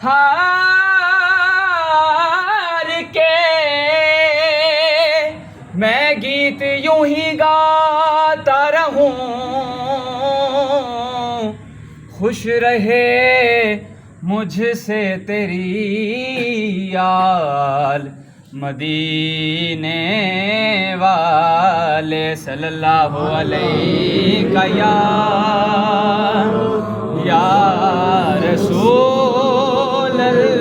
ہار کے میں گیت یوں ہی گاتا رہوں، خوش رہے مجھ سے تیری یال مدینے والے صلی اللہ علیہ یا رسول اللہ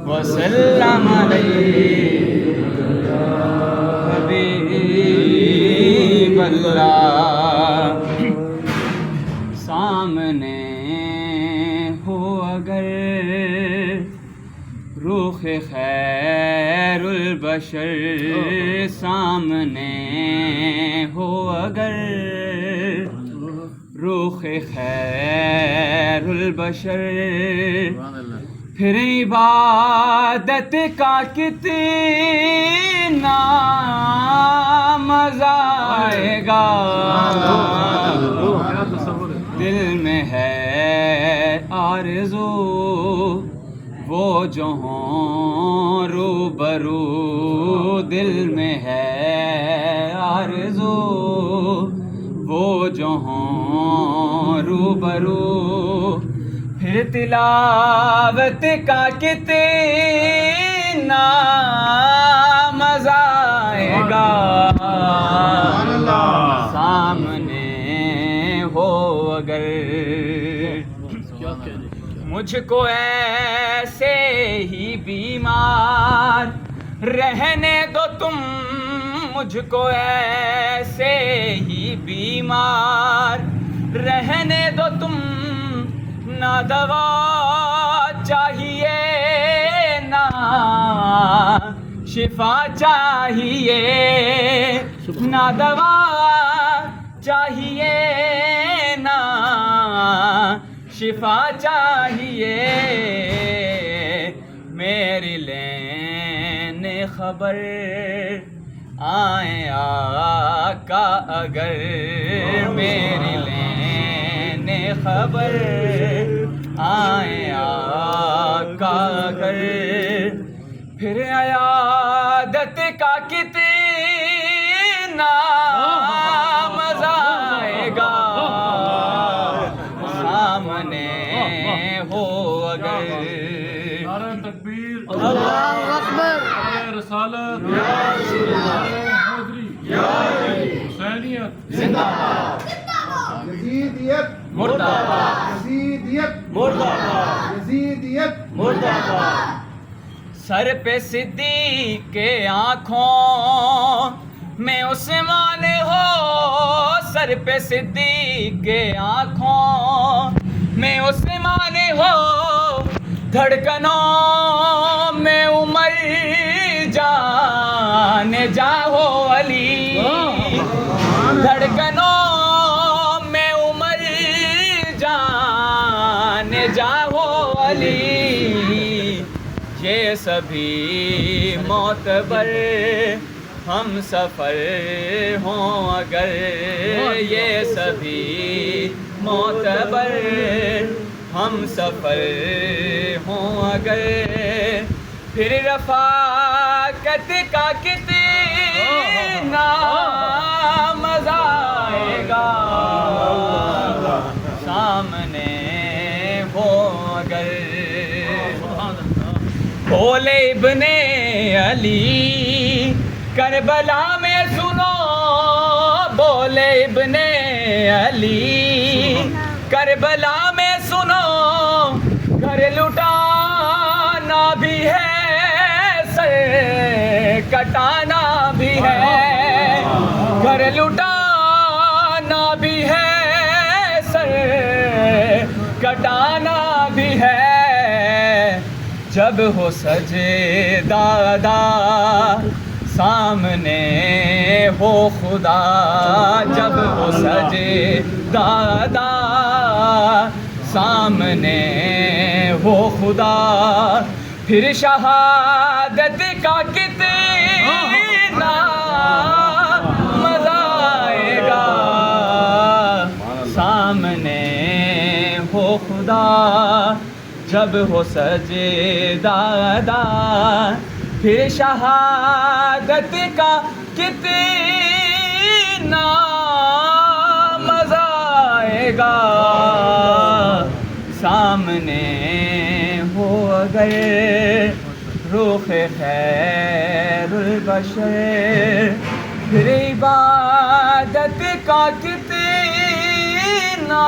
وسلم علیہ حبیب اللہ۔ سامنے ہو اگر روح خیر البشر، سامنے ہو اگر روح خیر البشر، پھر عبادت کا کتنا مزہ آئے گا، دل میں ہے آرزو وہ جو ہوں روبرو، دل میں ہے آرزو وہ جو ہوں روبرو، پھر تلاوت کا کتنا مزہ آئے گا، سامنے ہو اگر مجھ کو ایسے ہی بیمار رہنے دو تم، مجھ کو ایسے ہی بیمار رہنے دو تم، نہ دوا چاہیے نہ شفا چاہیے، نہ دوا چاہیے نہ شفا چاہیے، میری لینے خبر آئیں آقا اگر، میری لینے خبر آئیں آقا اگر، پھر عیادت کا کتنا مزہ آئے گا، سامنے ہو اگر تکبیر اللہ اکبر، رسالت حسینیت زندہ باد، یزیدیت مردہ باد، یزیدیت مردہ باد، یزیدیت مردہ باد۔ سر پہ صدیق کے آنکھوں میں عثمان ہو، سر پہ صدیق کے آنکھوں میں عثمان ہو، دھڑکنوں میں عمر جان جاؤ علی، دھڑکنوں میں عمر جان جاؤ علی، یہ سبھی معتبر ہم سفر ہوں اگر، یہ سبھی معتبر ہم سفر ہوں اگر، پھر رفاقت کا کتنا مزہ آئے گا، سامنے ہو اگر بولے ابن علی کربلا میں سنو، بولے ابن علی کربلا میں سنو، گھر لٹانا بھی ہے سر کٹانا بھی ہے، گھر لٹانا بھی ہے سر کٹانا بھی ہے، جب ہو سجدہ ادا سامنے ہو خدا، جب ہو سجدہ ادا سامنے ہو خدا، پھر شہادت کا کتنا مزہ آئے گا، سامنے ہو خدا جب ہو سجدہ ادا پھر شہادت کا کتنا مزہ آئے گا سامنے ہو اگر رخ خیر البشر پھر عبادت کا کتنا